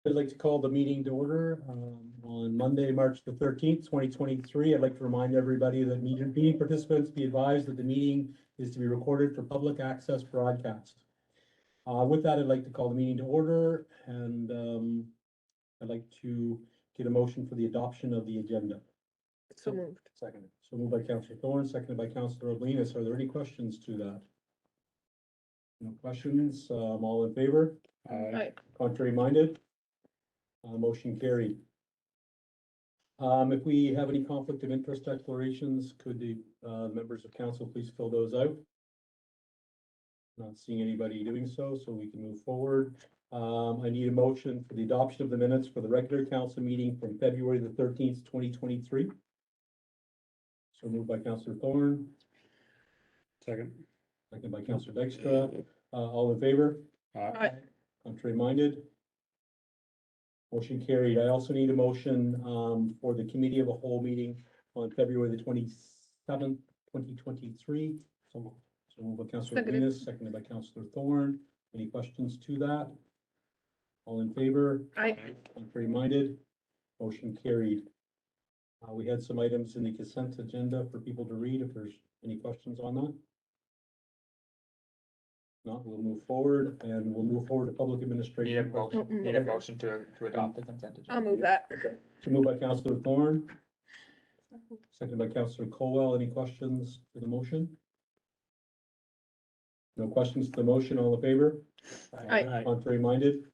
I'd like to call the meeting to order on Monday, March the 13th, 2023. I'd like to remind everybody that meeting participants be advised that the meeting is to be recorded for public access broadcast. With that, I'd like to call the meeting to order, and I'd like to get a motion for the adoption of the agenda. So moved. Seconded. So moved by Councillor Thorne, seconded by Councillor Oblinus. Are there any questions to that? No questions. All in favor? Aye. Contrary minded? Motion carried. If we have any conflict of interest declarations, could the members of council please fill those out? Not seeing anybody doing so, so we can move forward. I need a motion for the adoption of the minutes for the regular council meeting from February the 13th, 2023. So moved by Councillor Thorne. Second. Second by Councillor Dykstra. All in favor? Aye. Contrary minded? Motion carried. I also need a motion for the committee of a whole meeting on February the 27th, 2023. So moved by Councillor Seconded. Venus, seconded by Councillor Thorne. Any questions to that? All in favor? Aye. Contrary minded? Motion carried. We had some items in the consent agenda for people to read if there's any questions on that. Not, we'll move forward to public administration. Need a motion to adopt the consent agenda. I'll move that. So moved by Councillor Thorne, seconded by Councillor Colwell. Any questions to the motion? No questions to the motion. All in favor? Aye. Contrary minded?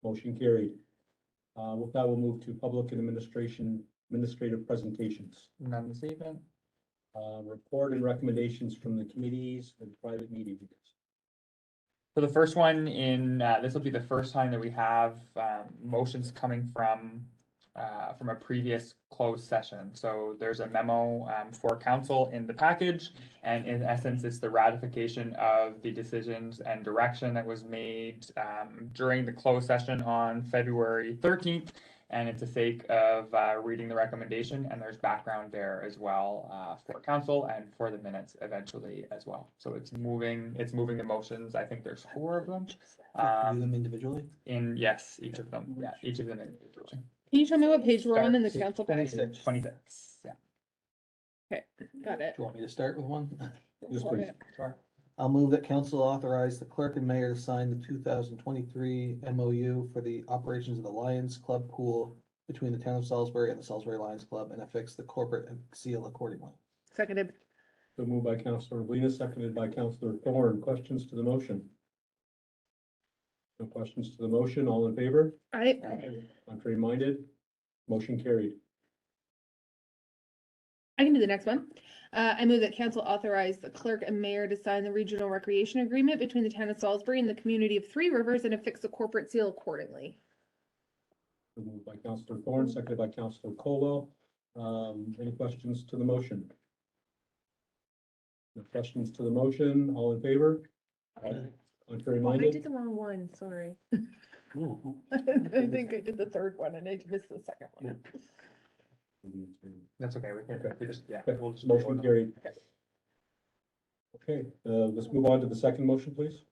Motion carried. With that, we'll move to public and administrative presentations. None this evening. Report and recommendations from the committees and private meetings. For the first one this will be the first time that we have, motions coming from a previous closed session. So there's a memo, for council in the package. And in essence, it's the ratification of the decisions and direction that was made, during the closed session on February 13th. And it's the sake of reading the recommendation, and there's background there as well for council and for the minutes eventually as well. So it's moving the motions. I think there's 4 of them. Do them individually? Yes, each of them. Yeah, each of them individually. Can you tell me what page we're on in the council package? 26. Yeah. Okay, got it. Do you want me to start with one? Yes, please. Sure. I'll move that council authorize the clerk and mayor to sign the 2023 MOU for the operations of the Lions Club pool between the town of Salisbury and the Salisbury Lions Club and affix the corporate seal accordingly. Seconded. So moved by Councillor Venus, seconded by Councillor Thorne. Questions to the motion? No questions to the motion. All in favor? Aye. Contrary minded? Motion carried. I can do the next one. I move that council authorize the clerk and mayor to sign the regional recreation agreement between the town of Salisbury and the community of Three Rivers and affix the corporate seal accordingly. So moved by Councillor Thorne, seconded by Councillor Colwell. Any questions to the motion? No questions to the motion. All in favor? Contrary Oh, I minded? did the wrong one, sorry. I think I did the third one and I missed the second one. That's okay. We just, yeah. Okay, We'll just motion carried. Okay, let's move on to the second motion, please.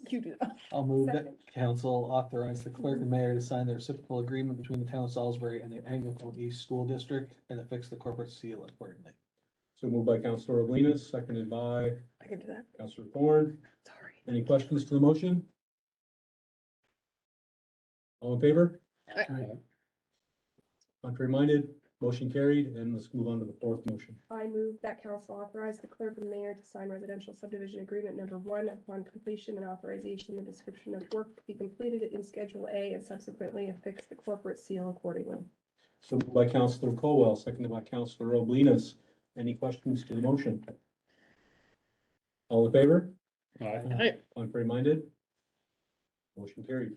You do that. I'll move that council authorize the clerk and mayor to sign the reciprocal agreement between the town of Salisbury and the Anglican East School District and affix the corporate seal accordingly. So moved by Councillor Oblinus, seconded by I can do that, Councillor Thorne. sorry. Any questions to the motion? All in favor? Aye. Contrary minded? Motion carried, and let's move on to the fourth motion. I move that council authorize the clerk and mayor to sign residential subdivision agreement number 1 upon completion and authorization, the description of work to be completed in Schedule A and subsequently affix the corporate seal accordingly. So moved by Councillor Colwell, seconded by Councillor Oblinus. Any questions to the motion? All in favor? Aye. Contrary minded? Motion carried.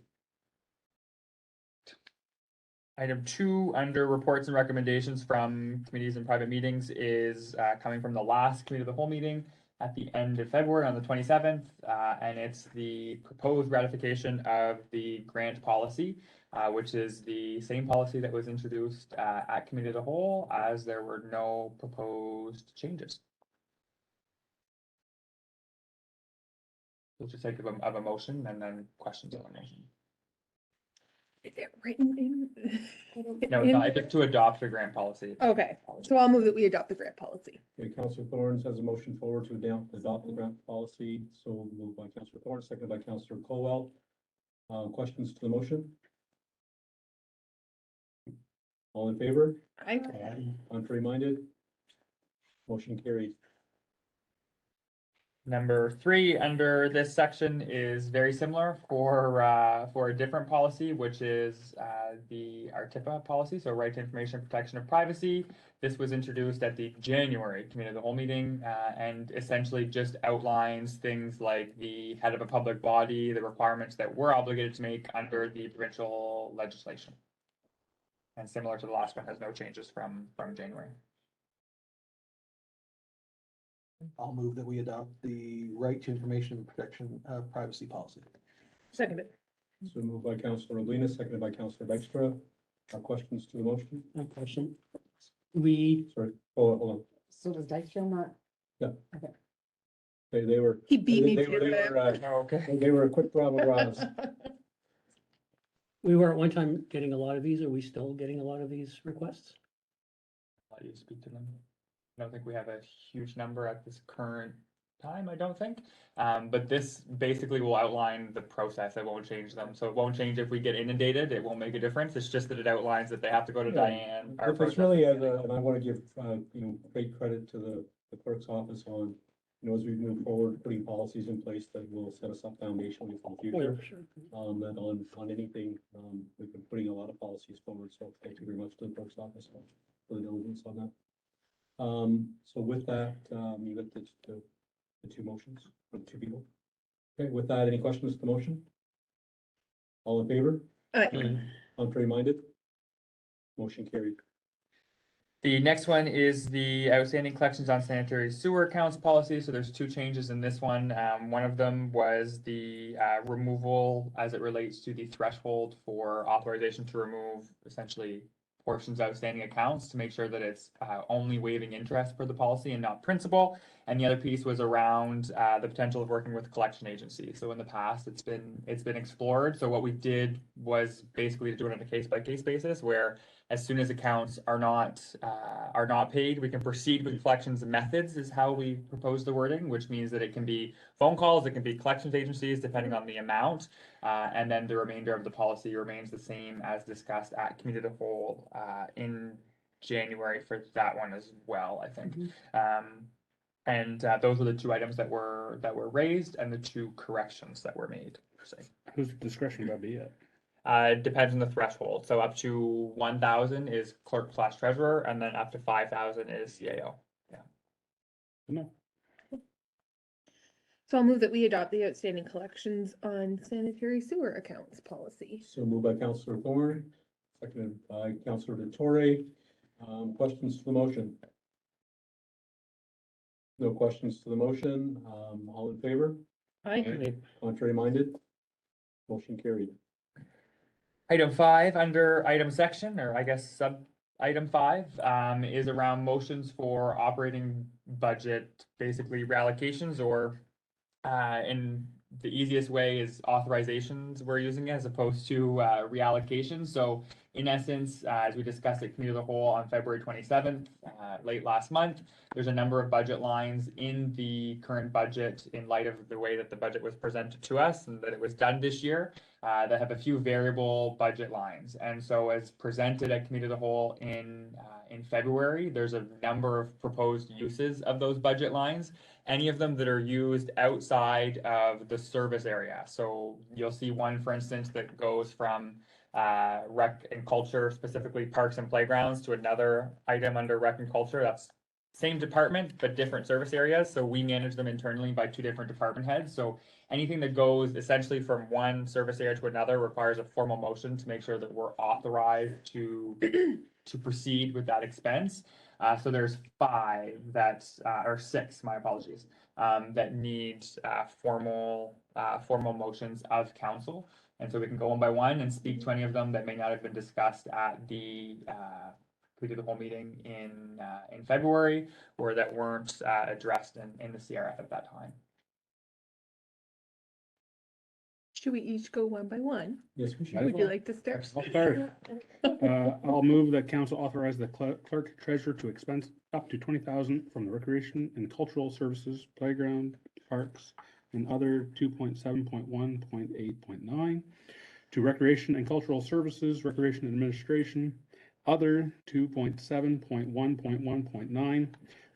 Item 2 under reports and recommendations from committees and private meetings is coming from the last committee of the whole meeting at the end of February on the 27th. And it's the proposed ratification of the grant policy, which is the same policy that was introduced at committee of the whole, as there were no proposed changes. So just take of a motion and then questions on the motion. Is it written in? No, it's not, it's just to adopt a grant policy. Okay, so I'll move that we adopt the grant policy. Okay, Councillor Thorns has a motion forward to adopt the grant policy, so moved by Councillor Thorns, seconded by Councillor Colwell. Questions to the motion? All in favor? Contrary minded? Motion carried. Number 3 under this section is very similar for a different policy, which is the RTIPA policy, so Right to Information Protection of Privacy. This was introduced at the January Committee of the Whole meeting and essentially just outlines things like the head of a public body, the requirements that we're obligated to make under the provincial legislation. And similar to the last one, has no changes from January. I'll move that we adopt the Right to Information Protection Privacy Policy. Second it. So moved by Councillor Molina, seconded by Councillor Dykstra. Questions to the motion? No question. Sorry, hold on. So does Dykstra not? They were. He beat me they to were- they it. were, Okay. They were a quick draw with Roz. We were at one time getting a lot of these. Are we still getting a lot of these requests? Let you speak to them. I don't think we have a huge number at this current time, I don't think. But this basically will outline the process. It won't change them. So it won't change if we get inundated. It won't make a difference. It's just that it outlines that they have to go to Yeah. Diane. our It's process really, is as gonna a, and I want to give, great credit to the clerk's office on, as we move forward, putting policies in place that will set us up foundationally for the future. Sure. That on anything, we've been putting a lot of policies forward, so thank you very much to the clerk's office for the diligence on that. So with that, you got the two motions from two people. Okay, with that, any questions to the motion? All in favor? Contrary minded? Motion carried. The next one is the outstanding collections on sanitary sewer accounts policy. So there's 2 changes in this one. One of them was the removal as it relates to the threshold for authorization to remove essentially portions of outstanding accounts to make sure that it's only waiving interest for the policy and not principal. And the other piece was around the potential of working with collection agencies. So in the past, it's been explored. So what we did was basically to do it on a case-by-case basis, where as soon as accounts are not paid, we can proceed with collections methods is how we propose the wording, which means that it can be phone calls, it can be collections agencies, depending on the amount. And then the remainder of the policy remains the same as discussed at Committee of the Whole in January for that one as well, I think. And those were the 2 items that were raised and the 2 corrections that were made, per se. Whose discretion would that be at? It depends on the threshold. So up to 1,000 is clerk/treasurer, and then up to 5,000 is CAO. No. So I'll move that we adopt the outstanding collections on sanitary sewer accounts policy. So moved by Councillor Thorne, seconded by Councillor Vittori. Questions to the motion? No questions to the motion. All in favor? Contrary minded? Motion carried. Item 5 under item section, or I guess sub item 5, is around motions for operating budget, basically reallocations, or in the easiest way is authorizations we're using as opposed to reallocations. So in essence, as we discussed at Committee of the Whole on February 27th, late last month, there's a number of budget lines in the current budget in light of the way that the budget was presented to us and that it was done this year that have a few variable budget lines. And so as presented at Committee of the Whole in February, there's a number of proposed uses of those budget lines, any of them that are used outside of the service area. So you'll see one, for instance, that goes from rec and culture, specifically parks and playgrounds, to another item under rec and culture. That's same department, but different service areas. So we manage them internally by 2 different department heads. So anything that goes essentially from one service area to another requires a formal motion to make sure that we're authorized to proceed with that expense. So there's 5 that, or 6, my apologies, that need formal motions of council. And so we can go one by one and speak to any of them that may not have been discussed at the Committee of the Whole meeting in February, or that weren't addressed in the CRF at that time. Should we each go one by one? Yes, we should. Might as Would you well. like to start? I'll start. I'll move that council authorize the clerk treasurer to expense up to 20,000 from the recreation and cultural services, playground, parks, and other 2.7.1.8.9 to recreation and cultural services, recreation administration, other 2.7.1.1.9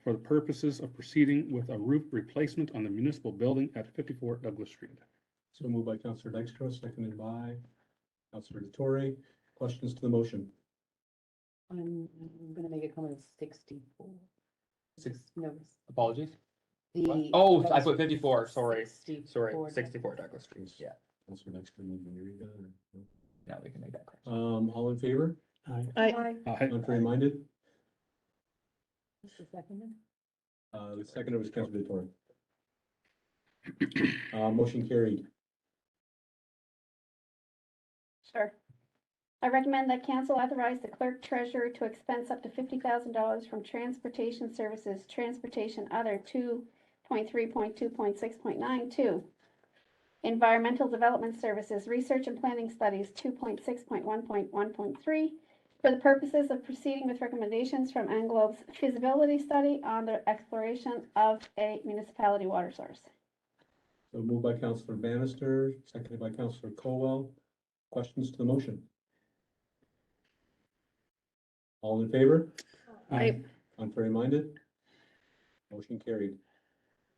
for the purposes of proceeding with a roof replacement on the municipal building at 54 Douglas Street. So moved by Counselor Dykstra, seconded by Counselor Torre. Questions to the motion? I'm gonna make a comment of 64. Six- No, Apologies. What? the. Oh, I Douglas put Street, 54, sorry, 64. 64 Douglas Street, yeah, Counselor Dykstra, need me to read that, or no? now we can make that correction. All in favor? Aye. Aye. Contrary minded? Who's the second? The second was Counselor Torre. Motion carried. Sure. I recommend that council authorize the clerk treasurer to expense up to $50,000 from transportation services, transportation other 2.3.2.6.9 to environmental development services, research and planning studies 2.6.1.1.3 for the purposes of proceeding with recommendations from Anglobe's feasibility study on the exploration of a municipality water source. So moved by Counselor Bannister, seconded by Counselor Colwell. Questions to the motion? All in favor? Aye. Contrary minded? Motion carried.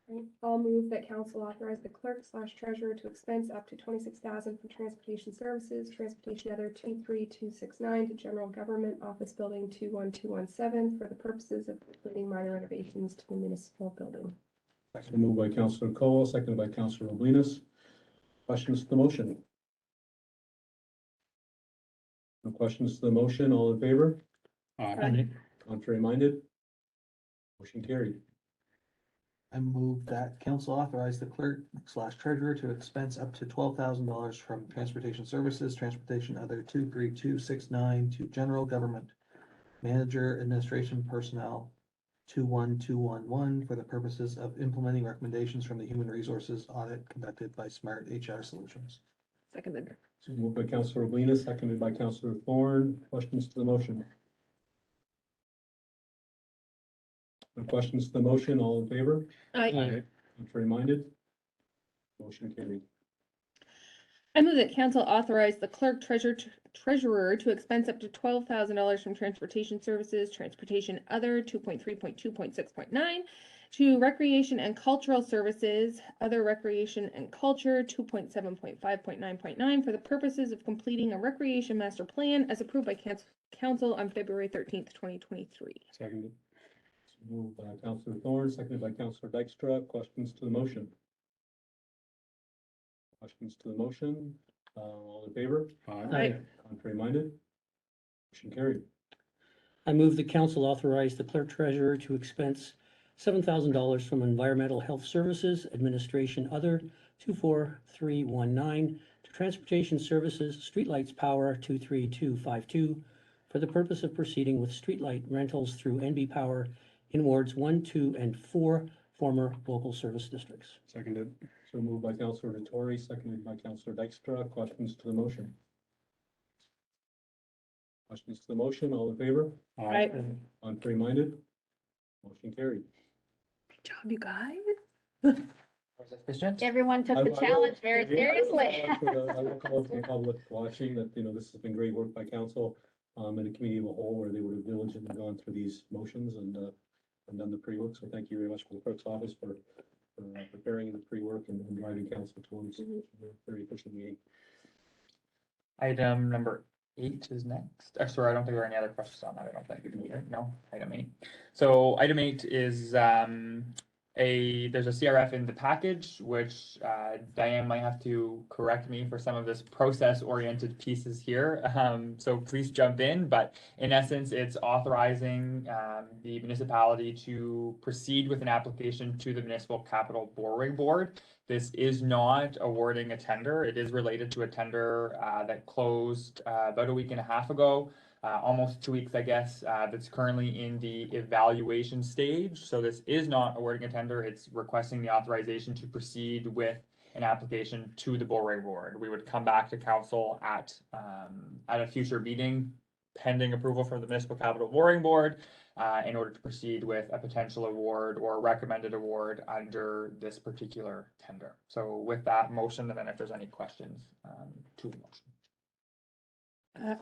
Right. I'll move that council authorize the clerk/treasurer to expense up to $26,000 from transportation services, transportation other 23269 to general government office building 21217 for the purposes of completing minor renovations to the municipal building. So moved by Counselor Colwell, seconded by Counselor Oblinus. Questions to the motion? No questions to the motion, all in favor? Aye. Contrary minded? Motion carried. I move that council authorize the clerk/treasurer to expense up to $12,000 from transportation services, transportation other 23269 to general government manager administration personnel 21211 for the purposes of implementing recommendations from the human resources audit conducted by Smart HR Solutions. Seconded. So moved by Counselor Oblinus, seconded by Counselor Thorne. Questions to the motion? No questions to the motion, all in favor? Aye. Contrary minded? Motion carried. I move that council authorize the clerk treasurer to expense up to $12,000 from transportation services, transportation other 2.3.2.6.9 to recreation and cultural services, other recreation and culture 2.7.5.9.9 for the purposes of completing a recreation master plan as approved by council on February 13th, 2023. Seconded. So moved by Counselor Thorne, seconded by Counselor Dykstra. Questions to the motion? Questions to the motion? All in favor? Aye. Contrary minded? Motion carried. I move the council authorize the clerk treasurer to expense $7,000 from environmental health services, administration other 24319 to transportation services, streetlights power 23252 for the purpose of proceeding with streetlight rentals through NB Power in wards 1, 2, and 4 former local service districts. Seconded. So moved by Counselor Torre, seconded by Counselor Dykstra. Questions to the motion? Questions to the motion? All in favor? Aye. Contrary minded? Motion carried. Good job, you guys. Was that sufficient? Everyone took I the will- challenge very seriously. I will call out to the public watching that, this has been great work by council, and the committee of a whole, where they would have diligently gone through these motions and done the pre-work. So thank you very much for the clerk's office for preparing the pre-work and driving council towards a very efficient meeting. Item number 8 is next. Sorry, I don't think there are any other questions on that. I don't think. No, item 8. So item 8 is there's a CRF in the package, which Diane might have to correct me for some of this process-oriented pieces here. So please jump in. But in essence, it's authorizing the municipality to proceed with an application to the Municipal Capital Borrowing Board. This is not awarding a tender. It is related to a tender that closed about a week and a half ago. Almost 2 weeks, I guess, that's currently in the evaluation stage. So this is not awarding a tender. It's requesting the authorization to proceed with an application to the borrowing board. We would come back to council at a future meeting pending approval from the Municipal Capital Borrowing Board in order to proceed with a potential award or recommended award under this particular tender. So with that motion, and then if there's any questions to the motion.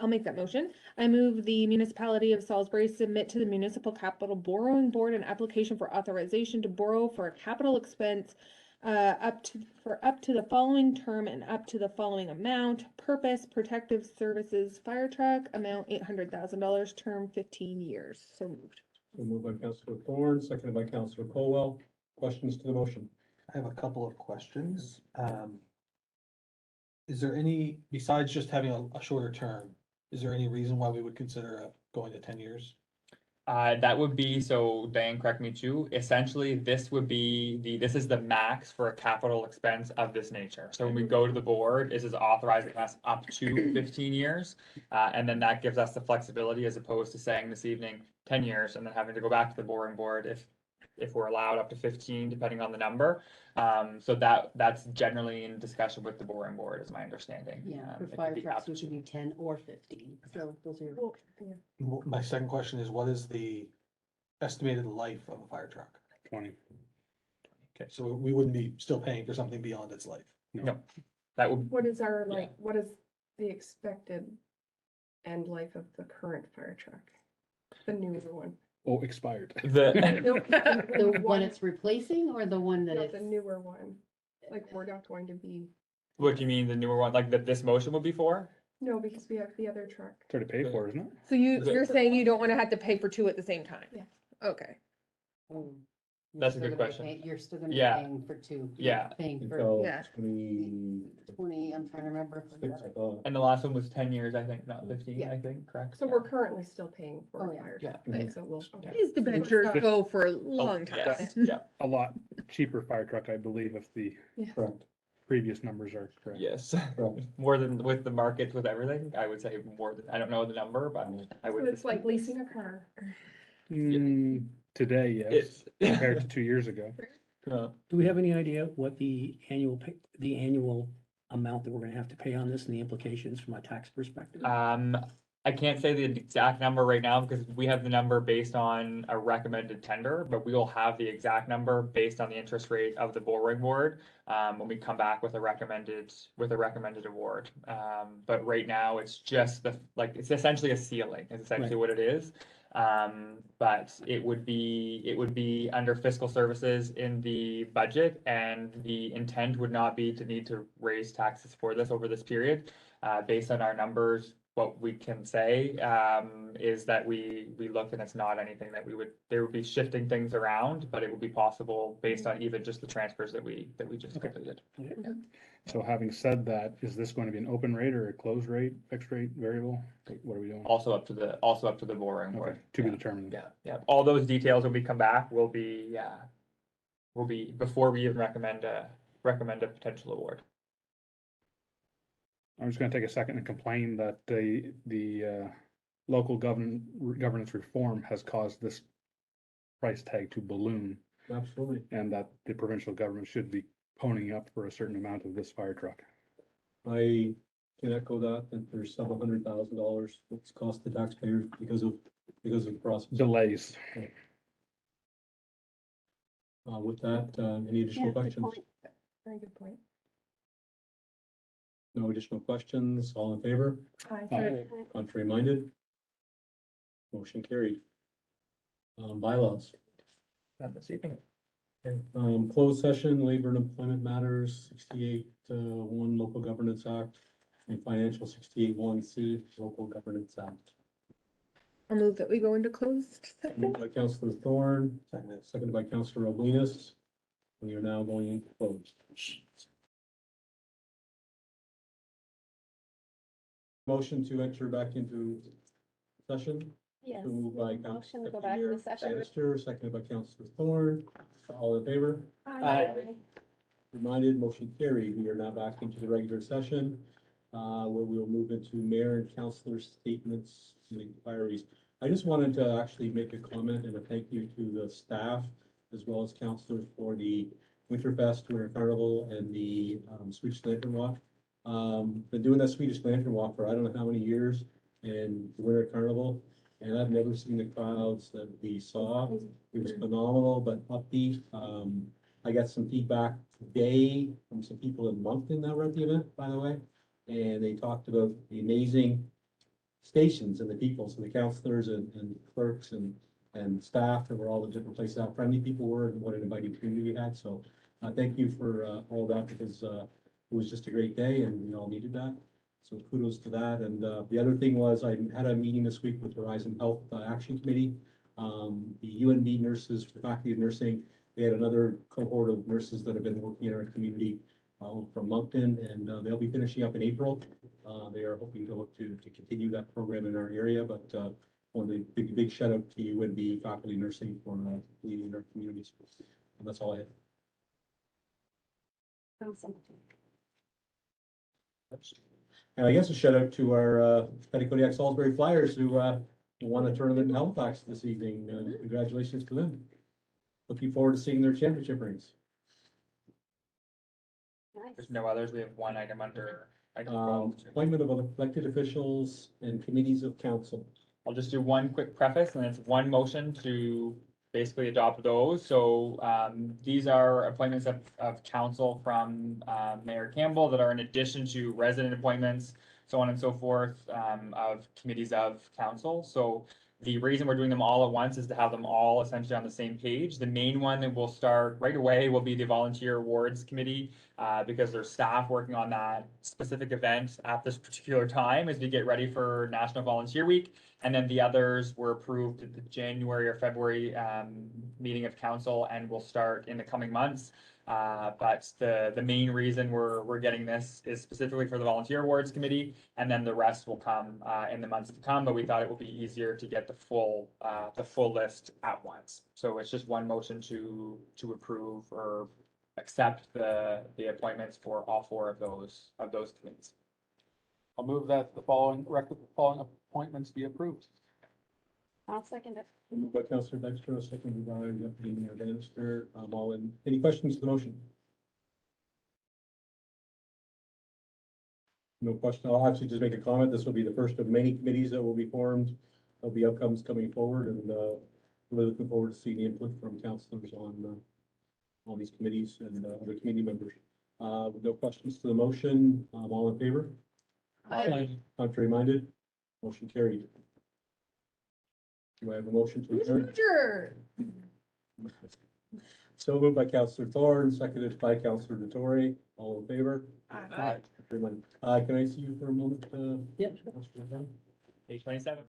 I'll make that motion. I move the municipality of Salisbury submit to the Municipal Capital Borrowing Board an application for authorization to borrow for a capital expense up to the following term and up to the following amount. Purpose, protective services, fire truck, amount $800,000, term 15 years. So moved. So moved by Councillor Thorne, seconded by Councillor Colwell. Questions to the motion? I have a couple of questions. Is there any, besides just having a shorter term, is there any reason why we would consider going to 10 years? That would be, so Diane, correct me too, essentially, this would be this is the max for a capital expense of this nature. So when we go to the board, this is authorizing us up to 15 years. And then that gives us the flexibility as opposed to saying this evening, 10 years, and then having to go back to the borrowing board if we're allowed up to 15, depending on the number. So that's generally in discussion with the borrowing board, is my understanding. Yeah, It for could fire be trucks, up which would be 10 or 15, so those are. Well, yeah. My second question is, what is the estimated life of a fire truck? 20. Okay, so we wouldn't be still paying for something beyond its life. No, that would, What is our, Yeah. what is the expected end life of the current fire truck? The newer one? Oh, expired. the, The one it's replacing or the one that No, it's? the newer one. Like, we're not going to be, what do you mean, the newer one, like that this motion would be for? no, because we have the other truck. It's already paid for, isn't it? So you're saying you don't want to have to pay for two at the same time? Yeah. Okay. Oh, you're That's a still good gonna be question. You're still gonna be Yeah. paying for two. You're Yeah. Paying for Until Yeah. 20, I'm trying to remember. if we 26, got I it. thought. And the last one was 10 years, I think, not 15, Yeah. I think, correct? So we're currently still paying for Oh, a yeah. fire Yeah. truck. Mhm. So we'll. okay. These debentures go for a Oh, long time. yes, yeah, A lot cheaper fire truck, I believe, if the Correct, previous numbers are correct. yes. correct. More than with the market, with everything, I would say more than, I don't know the number, but I So would. it's like leasing a car. Today, yes, It's. compared to 2 years ago. Do we have any idea what the annual amount that we're gonna have to pay on this and the implications from a tax perspective? I can't say the exact number right now because we have the number based on a recommended tender, but we will have the exact number based on the interest rate of the borrowing board. When we come back with a recommended award. But right now it's just it's essentially a ceiling, is essentially what it is. But it would be under fiscal services in the budget, and the intent would not be to need to raise taxes for this over this period. Based on our numbers, what we can say, is that we look and it's not anything that there would be shifting things around, but it would be possible based on even just the transfers that we just Okay. completed. So having said that, is this going to be an open rate or a closed rate, fixed rate, variable? What are we doing? Also up to the borrowing Okay, board. to be Yeah. determined. Yeah. All those details when we come back will be before we even recommend a potential award. I'm just gonna take a second and complain that the local governance reform has caused this price tag to balloon, Absolutely. and that the provincial government should be ponying up for a certain amount of this fire truck. I can echo that there's several $100,000 that's cost the taxpayers because of the process. Delays. With that, any additional Yeah, good questions? point. Very good point. No additional questions, all in favor? Aye. Contrary minded? Motion carried. Bylaws. Not this evening. Closed session, labor and employment matters, 68-1 Local Governance Act, and financial 68-1C Local Governance Act. I'll move that we go into closed Moved session. by Councillor Thorne, Second. seconded by Councillor Oblinus. We are now going into closed. Motion to enter back into session. Yes. So moved by Motion to go Councillor back to the session. Bannister, seconded by Councillor Thorne. All in favor? Aye. Reminded, motion carried. We are now back into the regular session, where we will move into mayor and councillor statements and inquiries. I just wanted to actually make a comment and a thank you to the staff as well as councillors for the Winterfest, Winter Carnival, and the Swedish Lantern Walk. Been doing that Swedish Lantern Walk for I don't know how many years, and the Winter Carnival, and I've never seen the crowds that we saw. It was phenomenal, but upbeat. I got some feedback today from some people in Moncton that were at the event, by the way, and they talked about the amazing stations and the people, so the counselors and clerks and staff that were all the different places, how friendly people were and what an inviting community we had. So thank you for all that, because it was just a great day and we all needed that. So kudos to that. And the other thing was I had a meeting this week with Horizon Health Action Committee. The UNB nurses, the faculty of nursing, they had another cohort of nurses that have been working in our community from Moncton, and they'll be finishing up in April. They are hoping to continue that program in our area, but one of the big shout out to UNB faculty nursing for leading our communities. And that's all I have. Awesome. And I guess a shout out to our Petticodiac Salisbury Flyers who won a tournament in Halifax this evening. Congratulations to them. Looking forward to seeing their championship rings. There's no others. We have one item under item 12. Appointment of elected officials and committees of council. I'll just do one quick preface, and it's one motion to basically adopt those. So these are appointments of council from Mayor Campbell that are in addition to resident appointments, so on and so forth, of committees of council. So the reason we're doing them all at once is to have them all essentially on the same page. The main one that will start right away will be the Volunteer Awards Committee, because there's staff working on that specific event at this particular time as we get ready for National Volunteer Week. And then the others were approved at the January or February meeting of council and will start in the coming months. But the main reason we're getting this is specifically for the Volunteer Awards Committee, and then the rest will come in the months to come. But we thought it would be easier to get the full list at once. So it's just one motion to approve or accept the appointments for all four of those committees. I'll move that the following appointments be approved. I'll second it. Moved by Councillor Dexter, seconded by Deputy Mayor Bannister. All in. Any questions to the motion? No question. I'll actually just make a comment. This will be the first of many committees that will be formed. There'll be outcomes coming forward, and really looking forward to seeing the input from councillors on these committees and other committee members. With no questions to the motion, all in favor? Aye. Contrary minded? Motion carried. Do I have a motion to adjourn? Sure. So moved by Councillor Thorne, seconded by Councillor Dottori. All in favor? Aye. Can I see you for a moment? Yep. Councillor Thorne? Page 27.